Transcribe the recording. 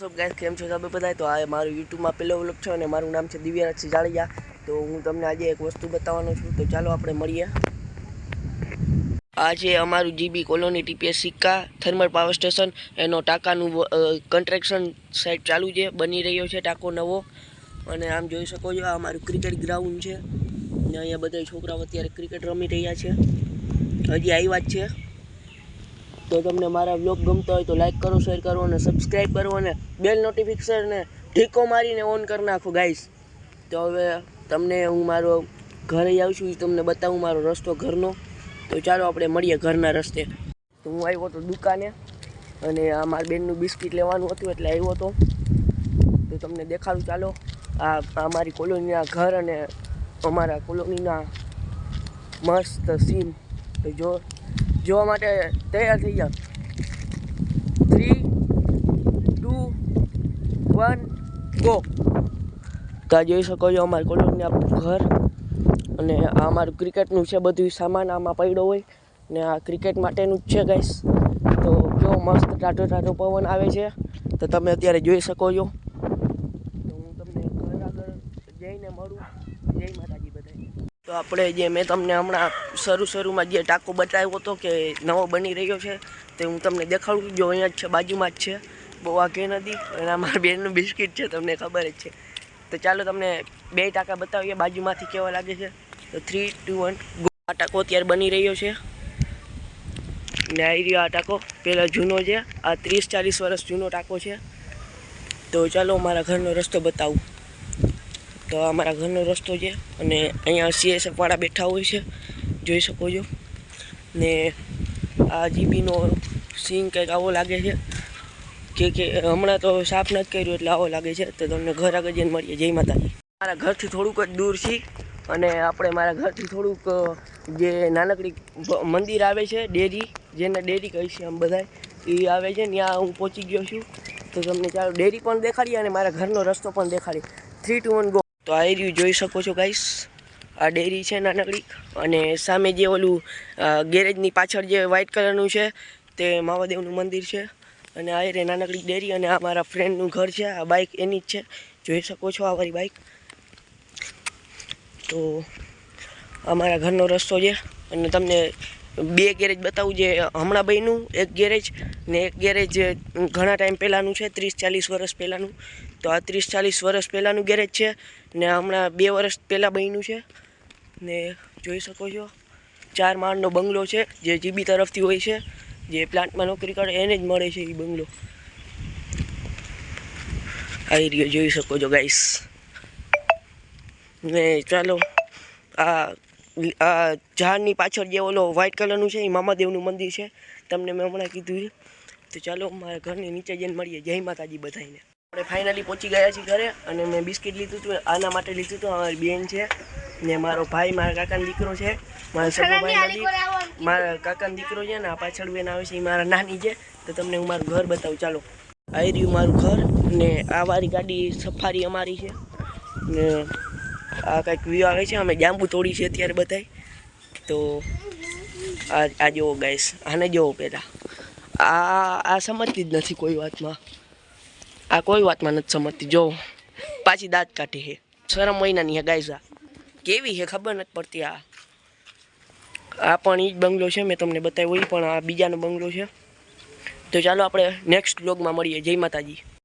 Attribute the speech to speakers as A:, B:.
A: सब गाइस કેમ છો તમે બધા? તો આ મારું YouTube માં પહેલો વ્લોગ છે અને મારું નામ છે દિવ્યારાજસિંહ જાડેજા। તો હું તમને આજે એક વસ્તુ બતાવવાનો છું, તો ચાલો આપણે મળીએ। આ છે અમારું જીબી કોલોની ટીપીએસ સિક્કા થર્મલ પાવર સ્ટેશન, એનો ટાંકાનું કન્સ્ટ્રક્શન સાઇટ ચાલુ છે, બની રહ્યો છે ટાંકો નવો। અને આમ જોઈ શકો છો આ અમારું ક્રિકેટ ગ્રાઉન્ડ છે અને અહીંયા બધા છોકરાઓ અત્યારે ક્રિકેટ રમી રહ્યા છે, હજી આવ્યા જ છે। तो तमने मारा व्लॉग गमता हो तो लाइक करो, शेर करो और सब्सक्राइब करो और बेल नोटिफिकेशन ने ढीको मारीने ऑन कर नाखो गाइस। तो हवे तमने हूँ मारो घरे आऊँ छुं, तमने बताऊँ मारो रस्तो घरनो। तो चलो आपणे मळीए घरना रस्ते। तो हूँ आव्यो तो दुकाने अने आ मारी बेननुं बिस्किट लेवानुं हतुं एटले आव्यो तो। तो तमने देखाडुं चालो आ मारी कोलोनीना घर अने अमारा कोलोनीना मस्त सीन। तो જોવા માટે તૈયાર થઈ જાઓ। 3, 2, 1 ગો। તો આ જોઈ શકો છો અમારી કોલોની આપણું ઘર અને આ અમારું ક્રિકેટનું છે બધું સામાન આમાં પડ્યો હોય ને આ ક્રિકેટ માટેનું જ છે ગાઈસ। તો કેવો મસ્ત ટાઢો ટાઢો પવન આવે છે, તો તમે અત્યારે જોઈ શકો છો। તો હું તમને ઘર આગળ જઈને મળું। જય માતાજી બધાને। तो આપણે જે મેં તમને હમણાં શરૂમાં જે ટાંકો બતાવ્યો હતો કે નવો બની રહ્યો છે, તે હું તમને દેખાડું। જો અહીંયા જ છે, બાજુમાં જ છે, બહુ આગે નથી અને અમારા બેનનું બિસ્કિટ છે, તમને ખબર જ છે। તો ચાલો તમને બે ટાંકા બતાવીએ બાજુમાંથી કેવા લાગે છે। તો 3, 2, 1 ગો। આ ટાંકો અત્યારે બની રહ્યો છે ને આવી રહ્યો આ ટાંકો પહેલાં જૂનો છે, આ 30-40 વર્ષ જૂનો ટાંકો છે। તો ચાલો મારા ઘરનો રસ્તો બતાવું। तो अमरा घर नो रस्तो है अने अहींया सीएसएफ वाळा बैठा होय छे, जोई शको छो ने आ जीबी नो सीन कंईक आवो लागे छे के हमणां तो साफ नथी कर्यो एटले आवो लागे छे। तो तमने घर आगे जईने मळीए। जय माताजी। मारा घरथी थोड़ुंक ज दूर छी अने आपणे मारा घरथी थोड़ुंक जे नानकड़ी मंदिर आवे छे, डेरी जेने डेरी कही छे आम बधाय ई आवे छे, त्यां हूँ पहोंची गयो छुं। तो तमने चालो डेरी पण देखाडीए अने मारा घरनो रस्तो पण देखाडीए। 3, 2, 1 गो। तो आ एरियो जोई शको छो गाइस, आ डेरी छे नानकड़ी अने सामे जे ओलू गेरेजनी पाछळ जे व्हाइट कलरनुं छे ते महादेवनुं मंदिर छे अने आ रे नानकड़ी डेरी अने आ मारा फ्रेंडनुं घर छे। आ बाइक एनी ज छे, जोई शको छो आ वारी बाइक। तो अमारा घरनो रस्तो छे अने तमने बे गेरेज बतावुं जे हमणां बन्युं, एक गेरेज ने एक गेरेज घणा टाइम पहेलानुं छे, 30-40 वर्ष पहेलानुं। तो आ 30-40 वर्ष पहेलानुं गेरेज छे ने हमणां 2 वर्ष पहेला बन्युं छे ने जोई शको छो 4 माळनो बंगलो छे जे जीबी तरफथी होय छे, जे प्लांटमां नौकरी करे एने ज मळे छे ई बंगलो। आ एरियो जोई शको छो गाइस ने चालो आ झाड़नी पाछळ जे ओलो व्हाइट कलरनुं छे ई महादेवनुं मंदिर छे, तमने मैं हमणां कीधुं। तो चालो मारा घरनी नीचे जईने मळीए। जय माताजी बधाईने। આપણે ફાઇનલી પહોંચી ગયા છીએ ઘરે અને મેં બિસ્કિટ લીધું હતું, આના માટે લીધું હતું। અમારી બેન છે ને મારો ભાઈ, મારા કાકાનો દીકરો છે, મારા સગો ભાઈ નથી, મારા કાકાનો દીકરો છે ને આ પાછળ બેન આવે છે એ મારા નાની છે। તો તમને હું મારું ઘર બતાવું ચાલો। આ રહ્યું મારું ઘર ને આ વાળી ગાડી સફારી અમારી છે ને આ કંઈક વ્યૂ આવે છે। અમે જાંબુ તોડી છે અત્યારે બધાય। તો આ જોવો ગાઈસ, આને જોવો પહેલાં આ સમજતી જ નથી કોઈ વાતમાં, आ कोई बात में नहीं समझती। जो पाची दाँत काटे है, शरम महीना नहीं है गाइस। आ केवी है खबर नहीं पड़ती। आ पण ई बंगलो है, मैं तमने बताव्यो ई पण आ बीजानो बंगलो है। तो चलो आपणे नेक्स्ट व्लॉग में मळीए। जय माताजी।